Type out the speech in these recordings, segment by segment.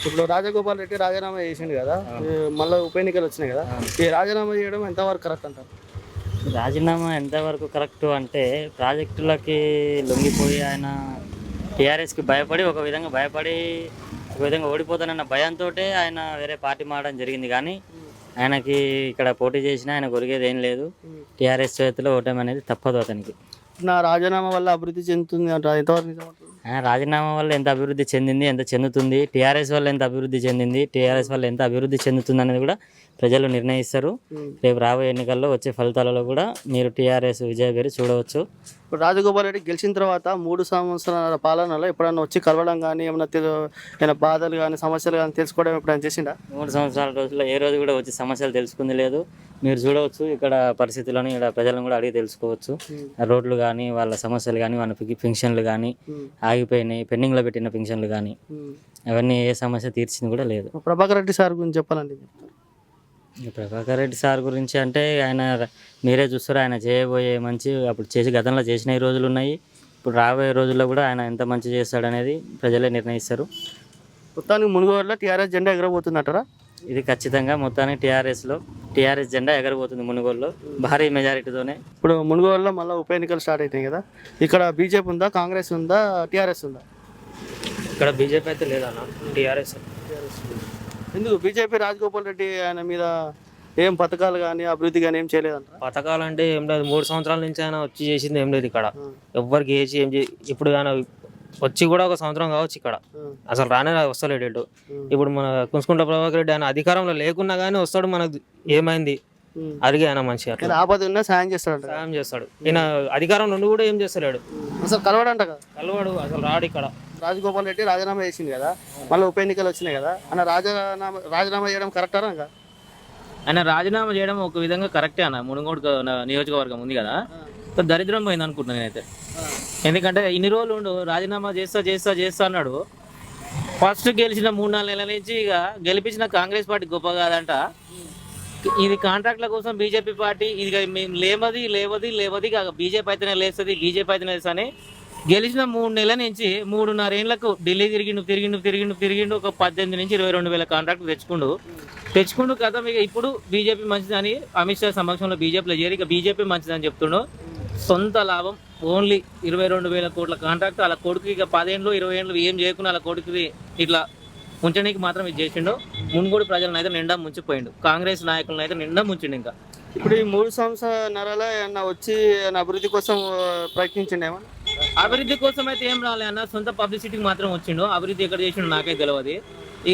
ఇప్పుడు రాజగోపాల్ రెడ్డి రాజీనామా చేసిండు కదా, మళ్ళీ ఉప ఎన్నికలు వచ్చినాయి కదా, ఈ రాజీనామా చేయడం ఎంతవరకు కరెక్ట్ అంటారు? రాజీనామా ఎంతవరకు కరెక్ట్ అంటే ప్రాజెక్టులకి లొంగిపోయి ఆయన టీఆర్ఎస్కి భయపడి ఒక విధంగా ఓడిపోతానన్న భయంతో ఆయన వేరే పార్టీ మారడం జరిగింది. కానీ ఆయనకి ఇక్కడ పోటీ చేసినా ఆయన కొరిగేది ఏం లేదు. టీఆర్ఎస్ చేతిలో ఓటమి అనేది తప్పదు అతనికి. నా రాజీనామా వల్ల అభివృద్ధి చెందుతుంది అంటారు, ఎంతవరకు నిజం అంటారు? ఆయన రాజీనామా వల్ల ఎంత అభివృద్ధి చెందింది, ఎంత చెందుతుంది, టీఆర్ఎస్ వల్ల ఎంత అభివృద్ధి చెందింది, టీఆర్ఎస్ వల్ల ఎంత అభివృద్ధి చెందుతుంది అనేది కూడా ప్రజలు నిర్ణయిస్తారు. రేపు రాబోయే ఎన్నికల్లో వచ్చే ఫలితాలలో కూడా మీరు టీఆర్ఎస్ విజయభేరి చూడవచ్చు. ఇప్పుడు రాజగోపాల్ రెడ్డి గెలిచిన తర్వాత 3 సంవత్సరాల పాలనలో ఎప్పుడైనా వచ్చి కలవడం కానీ ఏమైనా బాధలు కానీ సమస్యలు కానీ తెలుసుకోవడం ఎప్పుడైనా చేసిండా? 3 సంవత్సరాల రోజుల్లో ఏ రోజు కూడా వచ్చి సమస్యలు తెలుసుకుంది లేదు. మీరు చూడవచ్చు ఇక్కడ పరిస్థితులను, ఇక్కడ ప్రజలను కూడా అడిగి తెలుసుకోవచ్చు. రోడ్లు కానీ, వాళ్ళ సమస్యలు కానీ, వాళ్ళ పింఛన్లు కానీ ఆగిపోయినాయి, పెండింగ్లో పెట్టిన పింఛన్లు కానీ అవన్నీ ఏ సమస్య తీర్చింది కూడా లేదు. ప్రభాకర్ రెడ్డి సార్ గురించి చెప్పాలండి. ప్రభాకర్ రెడ్డి సార్ గురించి అంటే ఆయన మీరే చూస్తారు, ఆయన చేయబోయే మంచి అప్పుడు గతంలో చేసిన ఈ రోజులు ఉన్నాయి. ఇప్పుడు రాబోయే రోజుల్లో కూడా ఆయన ఎంత మంచి చేస్తాడనేది ప్రజలే నిర్ణయిస్తారు. మొత్తానికి మునుగోడులో టీఆర్ఎస్ జెండా ఎగరబోతుందంటారా? ఇది ఖచ్చితంగా మొత్తానికి టీఆర్ఎస్ జెండా ఎగరబోతుంది మునుగోడులో భారీ మెజారిటీతోనే. ఇప్పుడు మునుగోడులో మళ్ళీ ఉప ఎన్నికలు స్టార్ట్ అవుతాయి కదా, ఇక్కడ బీజేపీ ఉందా, కాంగ్రెస్ ఉందా, టీఆర్ఎస్ ఉందా? ఇక్కడ బీజేపీ అయితే లేదన్న, టీఆర్ఎస్. ఎందుకు బీజేపీ రాజగోపాల్ రెడ్డి ఆయన మీద ఏం పథకాలు కానీ అభివృద్ధి కానీ ఏం చేయలేదంట? పథకాలు అంటే ఏం లేదు, 3 సంవత్సరాల నుంచి ఆయన వచ్చి చేసింది ఏం లేదు ఇక్కడ. ఎవ్వరికి ఇప్పుడు ఆయన వచ్చి కూడా 1 సంవత్సరం కావచ్చు ఇక్కడ, అసలు వస్తలేడు ఇటు. ఇప్పుడు మన కుంచుకుంట ప్రభాకర్ రెడ్డి ఆయన అధికారంలో లేకున్నా కానీ వస్తాడు, మనకు ఏమైంది అడిగి ఆయన మంచిగా ఆపద ఉన్నా సాయం చేస్తాడు. ఈయన అధికారం నుండి కూడా ఏం చేస్తలేడు, అసలు కలవడంట కదా, కలవాడు, అసలు రాడు ఇక్కడ. రాజగోపాల్ రెడ్డి రాజీనామా చేసింది కదా, మళ్ళీ ఉప ఎన్నికలు వచ్చినాయి కదా, అన్న రాజీనామా చేయడం కరెక్టారా? ఇంకా ఆయన రాజీనామా చేయడం ఒక విధంగా కరెక్టే అన్న. మునుగోడు నియోజకవర్గం ఉంది కదా, దరిద్రం పోయింది అనుకుంటున్నాను నేనైతే. ఎందుకంటే ఇన్ని రోజులు రాజీనామా చేస్తా అన్నాడు. ఫస్ట్ గెలిచిన 3-4 నెలల నుంచి ఇక గెలిపించిన కాంగ్రెస్ పార్టీ గొప్ప కాదంట. ఇది కాంట్రాక్ట్ల కోసం బీజేపీ పార్టీ, ఇది మేము లేవది కాక బీజేపీ అయితేనే లేస్తుంది అని గెలిచిన 3 నెలల నుంచి 3.5 ఏళ్లకు ఢిల్లీ తిరిగిండు. ఒక 18 నుంచి 22 వేల కాంట్రాక్ట్ తెచ్చుకుంటూ కదా. ఇప్పుడు బీజేపీ మంచిదని అమిత్ షా సమక్షంలో బీజేపీలో చేరి ఇక బీజేపీ మంచిదని చెప్తుండు. సొంత లాభం ఓన్లీ 22 వేల కోట్ల కాంట్రాక్ట్ అలా కొడుకు ఇక 10 ఏళ్ళు 20 ఏళ్ళు ఏం చేయకుండా అలా కొడుకుది ఇట్లా ఉంచడానికి మాత్రం ఇది చేసిండు. మునుగోడు ప్రజలను అయితే నిండా ముంచిపోయిండు, కాంగ్రెస్ నాయకులను అయితే నిండా ముంచిండు. ఇంకా ఇప్పుడు ఈ 3 సంవత్సరాలలో ఏమన్నా వచ్చి అభివృద్ధి కోసం ప్రయత్నించిండేమో? అభివృద్ధి కోసం అయితే ఏం రాలే అన్న, సొంత పబ్లిసిటీకి మాత్రం వచ్చిండు. అభివృద్ధి ఎక్కడ చేసిండు నాకైతే తెలియదు.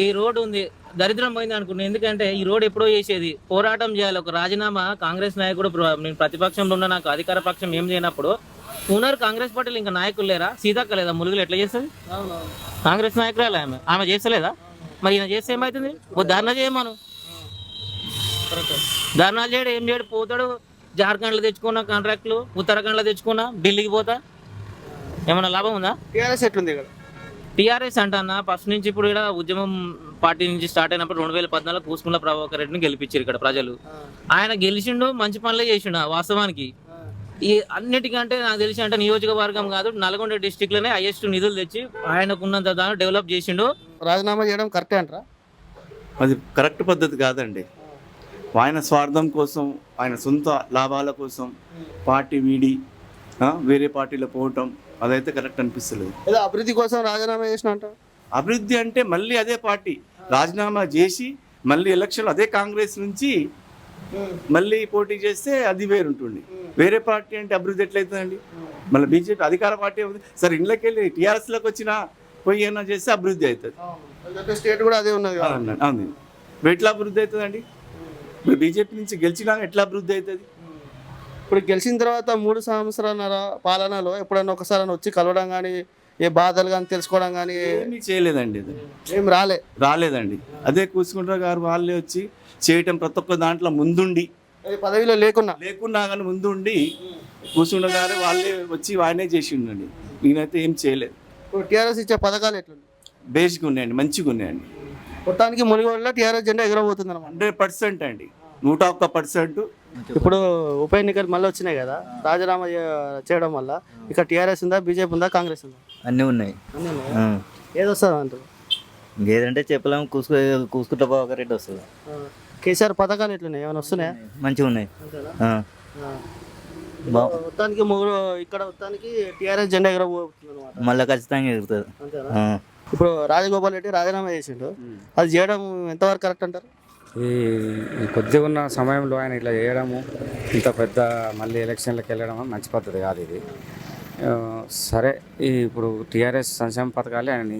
ఈ రోడ్డు ఉంది, దరిద్రం పోయింది అనుకున్నాను. ఎందుకంటే ఈ రోడ్ ఎప్పుడో చేసేది, పోరాటం చేయాలి. ఒక రాజీనామా కాంగ్రెస్ నాయకుడు, నేను ప్రతిపక్షంలో ఉన్న నాకు అధికార పక్షం ఏం చేయనప్పుడు ఉన్నారు కాంగ్రెస్ పార్టీలు ఇంకా నాయకులు లేరా? సీతక్క లేదా ములుగులు ఎట్లా చేస్తుంది? కాంగ్రెస్ నాయకురాలు ఆమె చేస్తలేదా? మరి ఈయన చేస్తే ఏమవుతుంది? ధర్నా చేయమను, ధర్నాలు చేయడం ఏం చేయడు, పోతాడు. జార్ఖండ్లో తెచ్చుకున్న కాంట్రాక్టులు, ఉత్తరాఖండ్లో తెచ్చుకున్నా, ఢిల్లీకి పోతా, ఏమన్నా లాభం ఉందా? టీఆర్ఎస్ ఎట్లుంది ఇక్కడ? టీఆర్ఎస్ అంటన్నా ఫస్ట్ నుంచి ఇప్పుడు ఇక్కడ ఉద్యమం పార్టీ నుంచి స్టార్ట్ అయినప్పుడు 2014 కూసుకుంట్ల ప్రభాకర్ రెడ్డిని గెలిపించారు ఇక్కడ ప్రజలు. ఆయన గెలిచిండు, మంచి పనులే చేసిండు. వాస్తవానికి ఈ అన్నిటికంటే నాకు తెలిసి అంటే నియోజకవర్గం కాదు, నల్గొండ డిస్టిక్ లోనే హైయెస్ట్ నిధులు తెచ్చి ఆయనకున్నంత దాన్ని డెవలప్ చేసిండు. రాజీనామా చేయడం కరెక్టే అంటారా? అది కరెక్ట్ పద్ధతి కాదండి. ఆయన స్వార్థం కోసం, ఆయన సొంత లాభాల కోసం పార్టీ వీడి వేరే పార్టీలో పోవటం అదైతే కరెక్ట్ అనిపిస్తలేదు. ఏదో అభివృద్ధి కోసం రాజీనామా చేసిన అంట. అభివృద్ధి అంటే మళ్ళీ అదే పార్టీ రాజీనామా చేసి మళ్ళీ ఎలక్షన్ అదే కాంగ్రెస్ నుంచి మళ్ళీ పోటీ చేస్తే అది వేరుంటుంది. వేరే పార్టీ అంటే అభివృద్ధి ఎట్లయితుందండి? మళ్ళీ బీజేపీ అధికార పార్టీ ఉంది సరే, ఇంట్లోకి వెళ్ళి టీఆర్ఎస్లోకి వచ్చినా పోయి ఏమైనా చేస్తే అభివృద్ధి అవుతుంది. స్టేట్ కూడా అదే ఉన్నది అవును. ఎట్లా అభివృద్ధి అవుతుందండి? ఇప్పుడు బీజేపీ నుంచి గెలిచినా ఎట్లా అభివృద్ధి అవుతుంది? ఇప్పుడు గెలిచిన తర్వాత 3 సంవత్సరాల పాలనలో ఎప్పుడైనా ఒకసారి వచ్చి కలవడం కానీ, ఏ బాధలు కానీ తెలుసుకోవడం కానీ ఏమీ చేయలేదండి. ఏం రాలేదండి. అదే కూసుకుంట్ర గారు వాళ్ళే వచ్చి చేయటం, ప్రతి ఒక్క దాంట్లో ముందుండి, పదవిలో లేకున్నా కానీ ముందుండి కూసుకుంట్ర గారు వాళ్ళే వచ్చి ఆయనే చేసిండండి. నేనైతే ఏం చేయలేదు. ఇప్పుడు టీఆర్ఎస్ ఇచ్చే పథకాలు ఎట్లుంది? బేసిక్గా ఉన్నాయండి, మంచిగా ఉన్నాయండి. మొత్తానికి మునుగోడులో టీఆర్ఎస్ జెండా ఎగరబోతుంది 100% అండి, 101%. ఇప్పుడు ఉప ఎన్నికలు మళ్ళీ వచ్చినాయి కదా, రాజీనామా చేయడం వల్ల ఇక్కడ టీఆర్ఎస్ ఉందా, బీజేపీ ఉందా, కాంగ్రెస్ ఉందా? అన్నీ ఉన్నాయి. ఏది వస్తుంది అంటారు? ఇంకేదంటే చెప్పలేము కూసుకుంటా ప్రభాకర్ రెడ్డి వస్తుంది. కేసీఆర్ పథకాలు ఎట్లున్నాయి, ఏమైనా వస్తున్నాయా? మంచిగా ఉన్నాయి. అంతేనా? మొత్తానికి ఇక్కడ మొత్తానికి టీఆర్ఎస్ జెండా ఎగరబోతుంది అనమాట. మళ్ళీ ఖచ్చితంగా ఎదుగుతుంది. అంతేనా? ఇప్పుడు రాజగోపాల్ రెడ్డి రాజీనామా చేసిండు, అది చేయడం ఎంతవరకు కరెక్ట్ అంటారు? ఈ కొద్దిగా ఉన్న సమయంలో ఆయన ఇట్లా చేయడము, ఇంత పెద్ద మళ్ళీ ఎలక్షన్లకు వెళ్ళడం మంచి పద్ధతి కాదు ఇది. సరే, ఇప్పుడు టీఆర్ఎస్ సంక్షేమ పథకాలే ఆయన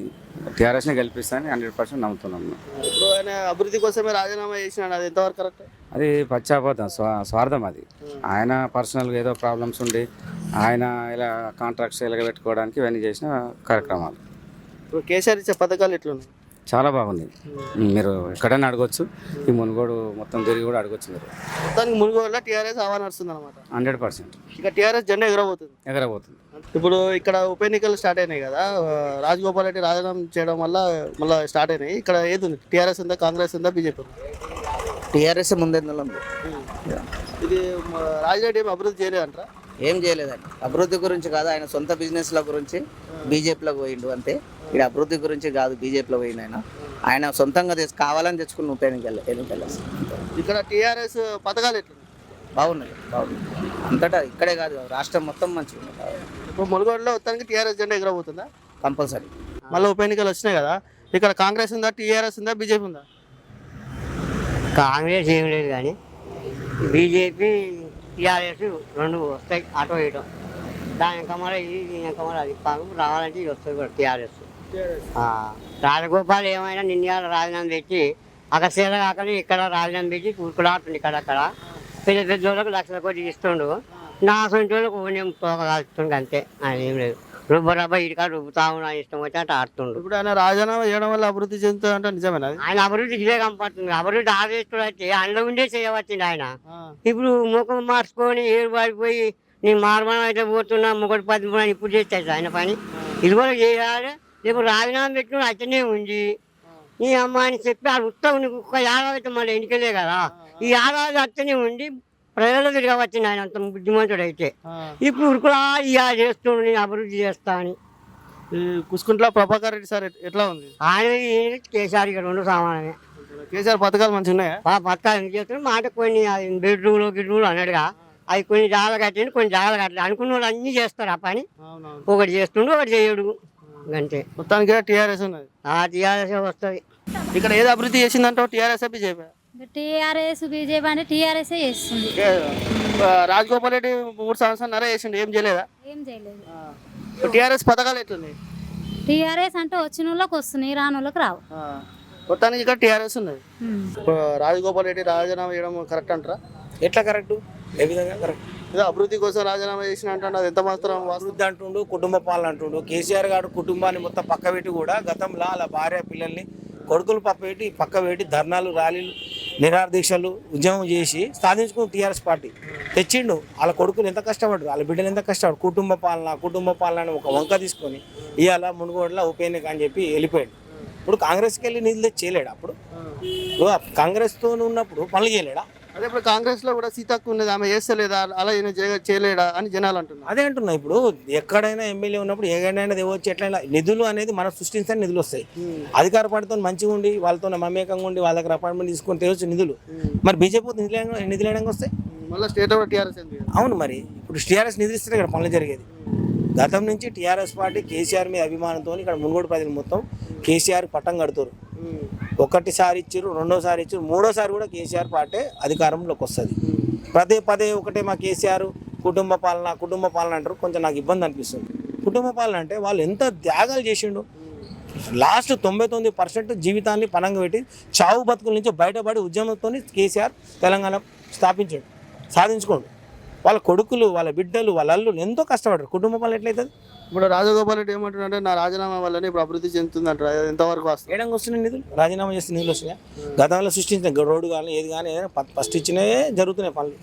టీఆర్ఎస్ని గెలిపిస్తానని 100% నమ్ముతున్నాను. ఇప్పుడు ఆయన అభివృద్ధి కోసమే రాజీనామా చేసినాడు, అది ఎంతవరకు కరెక్ట్? అది పశ్చాత్తాపం, స్వార్థం అది. ఆయన పర్సనల్గా ఏదో ప్రాబ్లమ్స్ ఉండి ఆయన ఇలా కాంట్రాక్ట్స్ ఎలగబెట్టుకోవడానికి ఇవన్నీ చేసిన కార్యక్రమాలు. ఇప్పుడు కేసీఆర్ ఇచ్చే పథకాలు ఎట్లున్నాయి? చాలా బాగుంది. మీరు ఎక్కడైనా అడగొచ్చు, ఈ మునుగోడు మొత్తం తిరిగి కూడా అడగొచ్చు మీరు. మొత్తానికి మునుగోడులో టీఆర్ఎస్ ఆహ్వానం వస్తుంది అనమాట. 100% ఇక టీఆర్ఎస్ జెండా ఎగరబోతుంది. ఇప్పుడు ఇక్కడ ఉప ఎన్నికలు స్టార్ట్ అయినాయి కదా, రాజగోపాల్ రెడ్డి రాజీనామా చేయడం వల్ల మళ్ళీ స్టార్ట్ అయినాయి. ఇక్కడ ఏది ఉంది? టీఆర్ఎస్ ఉందా, కాంగ్రెస్ ఉందా, బీజేపీ ఉందా? టీఆర్ఎస్ ముందెందులో ఉంది. ఇది రాజిరెడ్డి ఏం అభివృద్ధి చేయలేదంటారా? ఏం చేయలేదండి. అభివృద్ధి గురించి కాదు, ఆయన సొంత బిజినెస్ల గురించి బీజేపీలోకి పోయిండు అంతే. ఇక్కడ అభివృద్ధి గురించి కాదు బీజేపీలో పోయిండు. ఆయన సొంతంగా కావాలని తెచ్చుకున్న ఉప ఎన్నికలు. ఇక్కడ టీఆర్ఎస్ పథకాలు ఎట్లున్నాయి? బాగున్నాయి. అంతటా ఇక్కడే కాదు, రాష్ట్రం మొత్తం మంచిగా ఉంది. ఇప్పుడు మునుగోడులో మొత్తానికి టీఆర్ఎస్ జెండా ఎగరబోతుందా? కంపల్సరీ. మళ్ళీ ఉప ఎన్నికలు వచ్చినాయి కదా, ఇక్కడ కాంగ్రెస్ ఉందా, టీఆర్ఎస్ ఉందా, బీజేపీ ఉందా? కాంగ్రెస్ ఏం లేదు కానీ బీజేపీ టీఆర్ఎస్ రెండు వస్తాయి, అటో ఇటో. దాని వెనకమల ఇది, దీని వెనకమల అది. రావాలంటే ఇది వస్తుంది కూడా టీఆర్ఎస్. రాజగోపాల్ ఏమైనా నిన్న రాజీనామా పెట్టి అకస్మాత్తుగా కాకని ఇక్కడ రాజీనామా పెట్టి కూర్చులాడుతుంది. ఇక్కడక్కడ పెద్ద పెద్ద వాళ్ళకి లక్షల కోటి ఇస్తుండు, నా సొంత వాళ్ళకి ఓన్యం తోక కాల్చుతుండు అంతే. ఆయన ఏం లేదు, రుబ్బ ఇటుక రుబ్బుతా ఉన్నా ఇష్టం వచ్చి అట్లా ఆడుతుండు. ఇప్పుడు ఆయన రాజీనామా చేయడం వల్ల అభివృద్ధి చెందుతుంది అంటే నిజమేనా? ఆయన అభివృద్ధి ఇదే కనపడుతుంది. అభివృద్ధి ఆదేశుడు అయితే అందులో ఉండే చేయవచ్చింది ఆయన. ఇప్పుడు ముఖం మార్చుకొని ఏరు పడిపోయి నేను మార్మనం అయితే పోతున్నా, ముఖటి 13 ఇప్పుడు చేస్తాడు ఆయన పని. ఇది కూడా చేయాలి. ఇప్పుడు రాజీనామా పెట్టుకుని అట్లనే ఉంది. ఈ అమ్మ అని చెప్పి ఆ ఉత్తరం నీకు ఒక్క ఏడాది అయితే మళ్ళీ ఎన్నికలే కదా, ఈ ఏడాది అట్లనే ఉండి ప్రజలు తిరగవచ్చింది ఆయన అంత బుద్ధిమంతుడు అయితే. ఇప్పుడు ఉరుకులా ఇక చేస్తుండు, నేను అభివృద్ధి చేస్తా అని. కుసుకుంట్ల ప్రభాకర్ రెడ్డి సార్ ఎట్లా ఉంది? ఆయన కేసీఆర్ ఇక రెండు సమానమే. కేసీఆర్ పథకాలు మంచిగా ఉన్నాయా? పథకాలు ఎందుకు చేస్తున్నాడు మాట కొన్ని బెడ్రూమ్లు అన్నాడుగా, అవి కొన్ని జాగాలు కట్టండి, కొన్ని జాగాలు కట్టలేదు. అనుకున్న వాళ్ళు అన్నీ చేస్తారు ఆ పని. ఒకటి చేస్తుండు, ఒకటి చేయడు అంతే. మొత్తానికి టీఆర్ఎస్ ఉన్నది. టీఆర్ఎస్ వస్తుంది. ఇక్కడ ఏది అభివృద్ధి చేసిందంటే టీఆర్ఎస్ బీజేపీ? టీఆర్ఎస్ బీజేపీ అంటే టీఆర్ఎస్ చేస్తుంది. రాజగోపాల్ రెడ్డి 3 సంవత్సరాలు చేసిండు, ఏం చేయలేదా? ఏం చేయలేదు. టీఆర్ఎస్ పథకాలు ఎట్లున్నాయి? టీఆర్ఎస్ అంటే వచ్చిన వాళ్ళకి వస్తున్నాయి, రాని వాళ్ళకి రావు. మొత్తానికి ఇక్కడ టీఆర్ఎస్ ఉన్నది. రాజగోపాల్ రెడ్డి రాజీనామా చేయడం కరెక్ట్ అంటారా? ఎట్లా కరెక్ట్? ఏ విధంగా కరెక్ట్? ఏదో అభివృద్ధి కోసం రాజీనామా చేసిన అంటాడు, అది ఎంత మాత్రం అభివృద్ధి అంటుండు, కుటుంబ పాలన అంటుండు. కేసీఆర్ గారు కుటుంబాన్ని మొత్తం పక్క పెట్టి కూడా గతంలో అలా భార్య పిల్లల్ని కొడుకులు పక్క పెట్టి ధర్నాలు, ర్యాలీలు, నిరాదీక్షలు, ఉద్యమం చేసి సాధించుకుని టీఆర్ఎస్ పార్టీ తెచ్చిండు. వాళ్ళ కొడుకులు ఎంత కష్టపడ్డారు, వాళ్ళ బిడ్డలు ఎంత కష్టపడ్డారు. కుటుంబ పాలన ఒక వంక తీసుకొని ఇవాళ మునుగోడులో ఉప ఎన్నిక అని చెప్పి వెళ్ళిపోయాడు. ఇప్పుడు కాంగ్రెస్కి వెళ్ళి నిధులు తెచ్చి చేయలేడా? అప్పుడు కాంగ్రెస్తో ఉన్నప్పుడు పనులు చేయలేడా? అదే ఇప్పుడు కాంగ్రెస్ లో కూడా సీతకు ఉన్నది, ఆమె చేస్తలేదా, అలా చేయలేడా అని జనాలు అంటున్నారు. అదే అంటున్నా. ఇప్పుడు ఎక్కడైనా ఎమ్మెల్యే ఉన్నప్పుడు ఏదైనా దేవచ్చు, ఎట్లయినా నిధులు అనేది మనం సృష్టించని నిధులు వస్తాయి. అధికార పార్టీతో మంచిగా ఉండి వాళ్ళతో మమేకంగా ఉండి వాళ్ళ దగ్గర అపాయింట్మెంట్ తీసుకొని తేవచ్చు నిధులు. మరి బీజేపీ నిధులేయడానికి వస్తాయి మళ్ళీ స్టేట్ టీఆర్ఎస్. అవును, మరి ఇప్పుడు టీఆర్ఎస్ నిధులు ఇస్తే ఇక్కడ పనులు జరిగేది. గతం నుంచి టీఆర్ఎస్ పార్టీ కేసీఆర్ మీద అభిమానంతో ఇక్కడ మునుగోడు ప్రజలు మొత్తం కేసీఆర్ పట్టం కడుతారు. ఒకటిసారి ఇచ్చారు, రెండోసారి ఇచ్చారు, మూడోసారి కూడా కేసీఆర్ పార్టీ అధికారంలోకి వస్తుంది. పదే ఒకటే మా కేసీఆర్ కుటుంబ పాలన అంటారు. కొంచెం నాకు ఇబ్బంది అనిపిస్తుంది. కుటుంబ పాలన అంటే వాళ్ళు ఎంత త్యాగాలు చేసిండు. లాస్ట్ 99% జీవితాన్ని పనంగా పెట్టి చావు బతుకుల నుంచి బయటపడి ఉద్యమంతో కేసీఆర్ తెలంగాణ సాధించుకోండు. వాళ్ళ కొడుకులు, వాళ్ళ బిడ్డలు, వాళ్ళ అల్లులు ఎంతో కష్టపడ్డారు. కుటుంబ పాలన ఎట్లయితుంది? ఇప్పుడు రాజగోపాల్ రెడ్డి ఏమంటున్నారంటే నా రాజీనామా వల్లనే ఇప్పుడు అభివృద్ధి చెందుతుంది అంటారు, ఎంతవరకు వస్తుంది? ఏడంగా వస్తున్నాయి నిధులు? రాజీనామా చేస్తే నిధులు వస్తున్నాయా? గతంలో సృష్టించిన రోడ్డు కానీ ఏది కానీ ఏదైనా ఫస్ట్ ఇచ్చినవే జరుగుతున్నాయి పనులు.